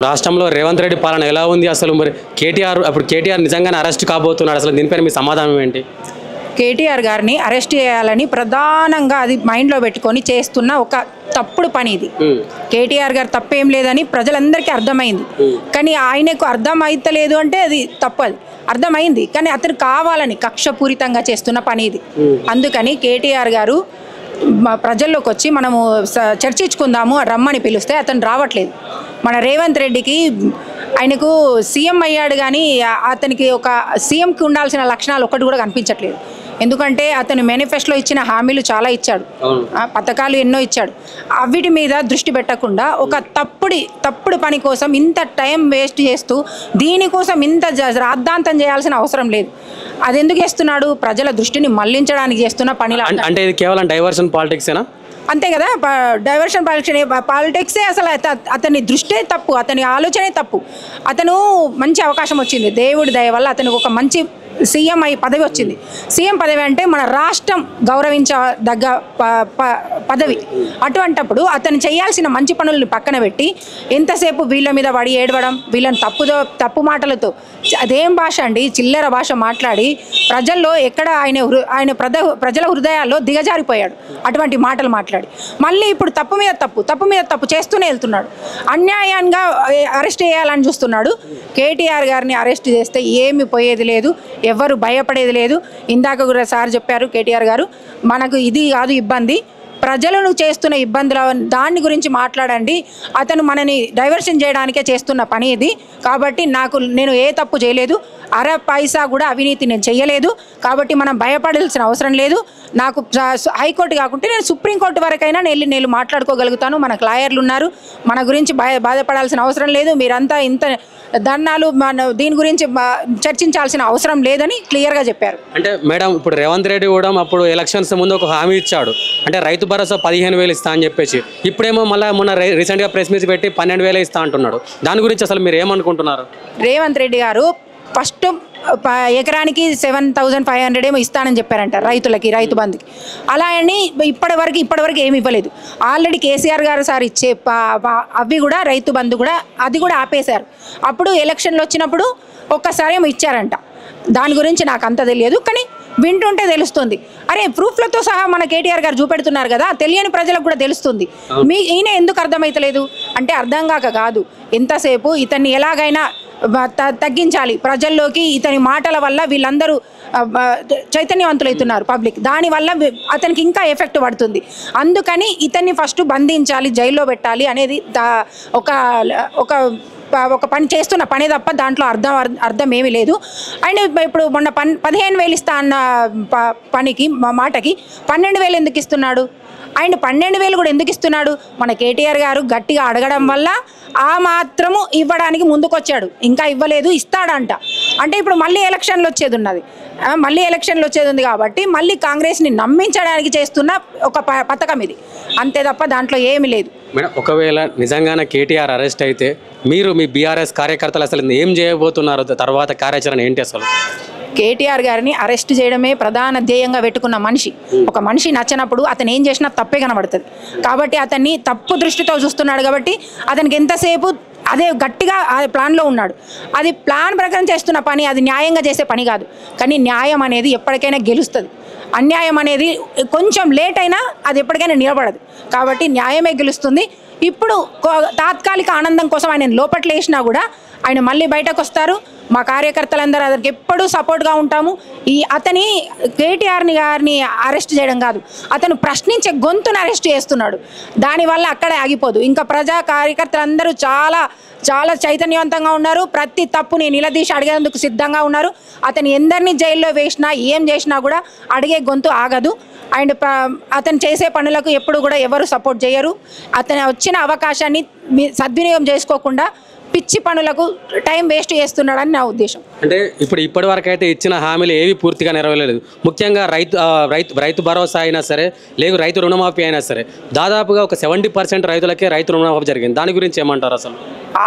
రాష్ట్రంలో రేవంత్ రెడ్డి పాలన ఎలా ఉంది అసలు? మరి కేటీఆర్ నిజంగానే అరెస్ట్ కాబోతున్నాడు. అసలు దీనిపైన మీ సమాధానం ఏంటి? కేటీఆర్ గారిని అరెస్ట్ చేయాలని ప్రధానంగా అది మైండ్లో పెట్టుకొని చేస్తున్న ఒక తప్పుడు పని ఇది. కేటీఆర్ గారు తప్పేం లేదని ప్రజలందరికీ అర్థమైంది. కానీ ఆయనకు అర్థం అయితలేదు అంటే అది తప్పదు. అర్థమైంది కానీ అతను కావాలని కక్షపూరితంగా చేస్తున్న పని ఇది. అందుకని కేటీఆర్ గారు ప్రజల్లోకి వచ్చి మనము చర్చించుకుందాము రమ్మని పిలిస్తే అతను రావట్లేదు. మన రేవంత్ రెడ్డికి ఆయనకు సీఎం అయ్యాడు కానీ అతనికి ఒక సీఎంకి ఉండాల్సిన లక్షణాలు ఒకటి కూడా కనిపించట్లేదు. ఎందుకంటే అతను మేనిఫెస్టోలో ఇచ్చిన హామీలు చాలా ఇచ్చాడు, పథకాలు ఎన్నో ఇచ్చాడు. అవిటి మీద దృష్టి పెట్టకుండా ఒక తప్పుడు పని కోసం ఇంత టైం వేస్ట్ చేస్తూ దీనికోసం ఇంత రాద్ధాంతం చేయాల్సిన అవసరం లేదు. అది ఎందుకు చేస్తున్నాడు? ప్రజల దృష్టిని మళ్లించడానికి చేస్తున్న పనిలా. అంటే ఇది కేవలం డైవర్షన్ పాలిటిక్సేనా? అంతే కదా, డైవర్షన్ పాలిటిక్సే. అసలు అతని దృష్టే తప్పు, అతని ఆలోచనే తప్పు. అతను మంచి అవకాశం వచ్చింది, దేవుడి దయ వల్ల అతనికి ఒక మంచి సీఎం పదవి వచ్చింది. సీఎం పదవి అంటే మన రాష్ట్రం గౌరవించదగ్గ పదవి. అటువంటప్పుడు అతను చేయాల్సిన మంచి పనులను పక్కన పెట్టి ఎంతసేపు వీళ్ళ మీద పడి ఏడవడం, వీళ్ళని తప్పు మాటలతో, అదేం భాష అండి, చిల్లర భాష మాట్లాడి ప్రజల్లో ఎక్కడ ఆయన ప్రజల హృదయాల్లో దిగజారిపోయాడు అటువంటి మాటలు మాట్లాడి. మళ్ళీ ఇప్పుడు తప్పు మీద తప్పు చేస్తూనే వెళ్తున్నాడు. అన్యాయంగా అరెస్ట్ చేయాలని చూస్తున్నాడు. కేటీఆర్ గారిని అరెస్ట్ చేస్తే ఏమి పోయేది లేదు, ఎవరు భయపడేది లేదు. ఇందాక కూడా సార్ చెప్పారు కేటీఆర్ గారు, మనకు ఇది కాదు ఇబ్బంది, ప్రజలను చేస్తున్న ఇబ్బందుల దాని గురించి మాట్లాడండి. అతను మనని డైవర్షన్ చేయడానికే చేస్తున్న పని ఇది. కాబట్టి నేను ఏ తప్పు చేయలేదు, అర పైసా కూడా అవినీతి నేను చేయలేదు. కాబట్టి మనం భయపడాల్సిన అవసరం లేదు. నాకు హైకోర్టు కాకుంటే నేను సుప్రీంకోర్టు వరకైనా నేను మాట్లాడుకోగలుగుతాను. మనకు లాయర్లు ఉన్నారు, మన గురించి బాధపడాల్సిన అవసరం లేదు. మీరంతా ఇంత ధర్నాలు దీని గురించి చర్చించాల్సిన అవసరం లేదని క్లియర్గా చెప్పారు. అంటే మేడం, ఇప్పుడు రేవంత్ రెడ్డి కూడా అప్పుడు ఎలక్షన్స్ ముందు ఒక హామీ ఇచ్చాడు, అంటే రైతు భరోసా 15,000 ఇస్తా అని చెప్పేసి. ఇప్పుడేమో మొన్న రీసెంట్గా ప్రెస్ మీట్ పెట్టి 12,000 ఇస్తా అంటున్నాడు. దాని గురించి అసలు మీరు ఏమనుకుంటున్నారు? రేవంత్ రెడ్డి గారు ఫస్ట్ ఎకరానికి 7,500 ఏమో ఇస్తానని చెప్పారంట రైతులకి, రైతు బంధుకి. అలా అని ఇప్పటివరకు ఏమి ఇవ్వలేదు. ఆల్రెడీ కేసీఆర్ గారు సార్ ఇచ్చే అవి కూడా రైతు బంధు కూడా అది కూడా ఆపేశారు. అప్పుడు ఎలక్షన్లు వచ్చినప్పుడు ఒక్కసారి ఏమో ఇచ్చారంట. దాని గురించి నాకు అంత తెలియదు, కానీ వింటుంటే తెలుస్తుంది. అరే ప్రూఫ్లతో సహా మన కేటీఆర్ గారు చూపెడుతున్నారు కదా, తెలియని ప్రజలకు కూడా తెలుస్తుంది. ఈయన ఎందుకు అర్థమవుతలేదు అంటే అర్థం కాక కాదు, ఎంతసేపు ఇతన్ని ఎలాగైనా తగ్గించాలి ప్రజల్లోకి. ఇతని మాటల వల్ల వీళ్ళందరూ చైతన్యవంతులవుతున్నారు పబ్లిక్, దానివల్ల అతనికి ఇంకా ఎఫెక్ట్ పడుతుంది. అందుకని ఇతన్ని ఫస్ట్ బంధించాలి, జైల్లో పెట్టాలి అనేది ఒక పని చేస్తున్న పని తప్ప దాంట్లో అర్థం ఏమీ లేదు. అండ్ ఇప్పుడు మొన్న 15,000 ఇస్తా అన్న మాటకి 12,000 ఎందుకు ఇస్తున్నాడు? అండ్ 12,000 కూడా ఎందుకు ఇస్తున్నాడు? మన కేటీఆర్ గారు గట్టిగా అడగడం వల్ల ఆ మాత్రము ఇవ్వడానికి ముందుకొచ్చాడు. ఇంకా ఇవ్వలేదు, ఇస్తాడంట. అంటే ఇప్పుడు మళ్ళీ ఎలక్షన్లు వచ్చేది ఉంది కాబట్టి మళ్ళీ కాంగ్రెస్ని నమ్మించడానికి చేస్తున్న ఒక పథకం ఇది, అంతే తప్ప దాంట్లో ఏమీ లేదు. మేడం, ఒకవేళ నిజంగానే కేటీఆర్ అరెస్ట్ అయితే మీరు మీ బీఆర్ఎస్ కార్యకర్తలు అసలు ఏం చేయబోతున్నారు? తర్వాత కార్యాచరణ ఏంటి అసలు? కేటీఆర్ గారిని అరెస్ట్ చేయడమే ప్రధాన ధ్యేయంగా పెట్టుకున్న మనిషి. ఒక మనిషి నచ్చినప్పుడు అతను ఏం చేసినా తప్పే కనబడుతుంది. కాబట్టి అతన్ని తప్పు దృష్టితో చూస్తున్నాడు. కాబట్టి అతనికి ఎంతసేపు అదే గట్టిగా ప్లాన్లో ఉన్నాడు. అది ప్లాన్ ప్రకారం చేస్తున్న పని, అది న్యాయంగా చేసే పని కాదు. కానీ న్యాయం అనేది ఎప్పటికైనా గెలుస్తుంది. అన్యాయం అనేది కొంచెం లేట్ అయినా అది ఎప్పటికైనా నిలబడదు. కాబట్టి న్యాయమే గెలుస్తుంది. ఇప్పుడు తాత్కాలిక ఆనందం కోసం ఆయన లోపట్లో వేసినా కూడా ఆయన మళ్ళీ బయటకు వస్తారు. మా కార్యకర్తలందరూ అతనికి ఎప్పుడూ సపోర్ట్గా ఉంటాము. అతని కేటీఆర్ గారిని అరెస్ట్ చేయడం కాదు, అతను ప్రశ్నించే గొంతును అరెస్ట్ చేస్తున్నాడు. దానివల్ల అక్కడే ఆగిపోదు. ఇంకా ప్రజా కార్యకర్తలందరూ చాలా చాలా చైతన్యవంతంగా ఉన్నారు. ప్రతి తప్పుని నిలదీసి అడిగేందుకు సిద్ధంగా ఉన్నారు. అతను ఎందరిని జైల్లో వేసినా ఏం చేసినా కూడా అడిగే గొంతు ఆగదు. అండ్ అతను చేసే పనులకు ఎప్పుడు కూడా ఎవరు సపోర్ట్ చేయరు. అతను వచ్చిన అవకాశాన్ని సద్వినియోగం చేసుకోకుండా పిచ్చి పనులకు టైం వేస్ట్ చేస్తున్నాడని నా ఉద్దేశం. అంటే ఇప్పటి వరకు అయితే ఇచ్చిన హామీలు ఏవి పూర్తిగా నెరవేరలేదు. ముఖ్యంగా రైతు భరోసా అయినా సరే, లేదు రైతు రుణమాఫీ అయినా సరే, దాదాపుగా ఒక 70% రైతులకే రైతు రుణమాఫీ జరిగింది. దాని గురించి ఏమంటారు అసలు?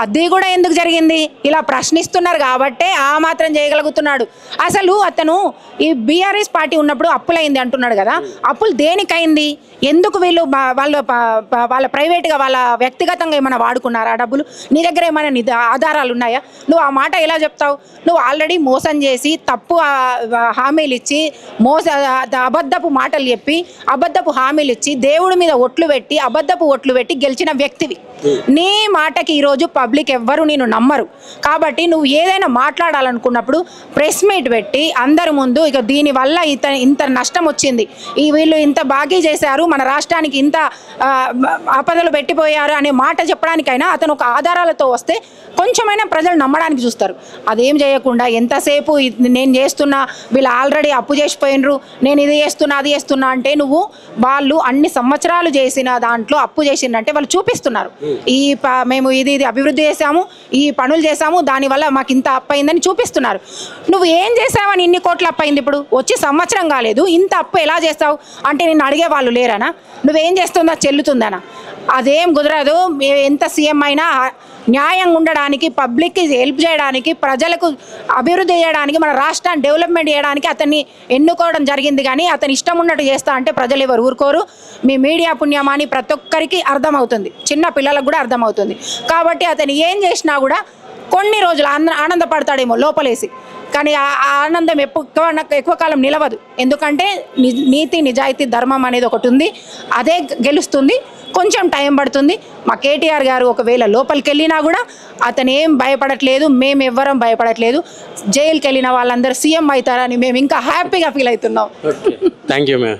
అది కూడా ఎందుకు జరిగింది? ఇలా ప్రశ్నిస్తున్నారు కాబట్టే ఆ మాత్రం చేయగలుగుతున్నాడు. అసలు అతను ఈ బీఆర్ఎస్ పార్టీ ఉన్నప్పుడు అప్పులైంది అంటున్నాడు కదా, అప్పులు దేనికైంది? ఎందుకు వీళ్ళు వాళ్ళ ప్రైవేట్గా వాళ్ళ వ్యక్తిగతంగా ఏమైనా వాడుకున్నారా డబ్బులు? నీ దగ్గర ఏమైనా ఆధారాలు ఉన్నాయా? నువ్వు ఆ మాట ఎలా చెప్తావు? నువ్వు ఆల్రెడీ మోసం చేసి తప్పు హామీలు ఇచ్చి అబద్ధపు మాటలు చెప్పి అబద్ధపు హామీలు ఇచ్చి దేవుడి మీద ఒట్లు పెట్టి అబద్ధపు ఒట్లు పెట్టి గెలిచిన వ్యక్తివి. నీ మాటకి ఈరోజు పబ్లిక్ ఎవ్వరు నేను నమ్మరు. కాబట్టి నువ్వు ఏదైనా మాట్లాడాలనుకున్నప్పుడు ప్రెస్ మీట్ పెట్టి అందరి ముందు ఇక దీనివల్ల ఇంత నష్టం వచ్చింది, వీళ్ళు ఇంత బాకీ చేశారు, మన రాష్ట్రానికి ఇంత ఆపదలు పెట్టిపోయారు అనే మాట చెప్పడానికైనా అతను ఒక ఆధారాలతో వస్తే కొంచెమైనా ప్రజలు నమ్మడానికి చూస్తారు. అదేం చేయకుండా ఎంతసేపు నేను చేస్తున్నా, వీళ్ళు ఆల్రెడీ అప్పు చేసిపోయినరు, నేను ఇది చేస్తున్నా అది చేస్తున్నా అంటే నువ్వు వాళ్ళు అన్ని సంవత్సరాలు చేసిన దాంట్లో అప్పు చేసిందంటే వాళ్ళు చూపిస్తున్నారు. మేము ఇది అభివృద్ధి చేసాము, ఈ పనులు చేసాము, దానివల్ల మాకు ఇంత అప్పు అయిందని చూపిస్తున్నారు. నువ్వు ఏం చేసావని ఇన్ని కోట్ల అప్పు అయింది? ఇప్పుడు వచ్చి సంవత్సరం కాలేదు, ఇంత అప్పు ఎలా చేస్తావు అంటే నిన్ను అడిగే వాళ్ళు లేరనా? నువ్వేం చేస్తుందా చెల్లుతుందనా? అదేం కుదరదు. ఎంత సీఎం అయినా న్యాయంగా ఉండడానికి, పబ్లిక్కి హెల్ప్ చేయడానికి, ప్రజలకు అభివృద్ధి చేయడానికి, మన రాష్ట్రాన్ని డెవలప్మెంట్ చేయడానికి అతన్ని ఎన్నుకోవడం జరిగింది. కానీ అతను ఇష్టం ఉన్నట్టు చేస్తా అంటే ప్రజలు ఎవరు ఊరుకోరు. మీ మీడియా పుణ్యమాని ప్రతి ఒక్కరికి అర్థమవుతుంది, చిన్న పిల్లలకు కూడా అర్థమవుతుంది. కాబట్టి అతను ఏం చేసినా కూడా కొన్ని రోజులు ఆనందపడతాడేమో లోపలేసి, కానీ ఆ ఆనందం ఎక్కువ కాలం నిలవదు. ఎందుకంటే నీతి నిజాయితీ ధర్మం అనేది ఒకటి ఉంది, అదే గెలుస్తుంది. కొంచెం టైం పడుతుంది. మా కేటీఆర్ గారు ఒకవేళ లోపలికి వెళ్ళినా కూడా అతను ఏం భయపడట్లేదు, మేము ఎవ్వరం భయపడట్లేదు. జైలుకి వెళ్ళిన వాళ్ళందరూ సీఎం అవుతారని మేము ఇంకా హ్యాపీగా ఫీల్ అవుతున్నాం. Thank you ma'am.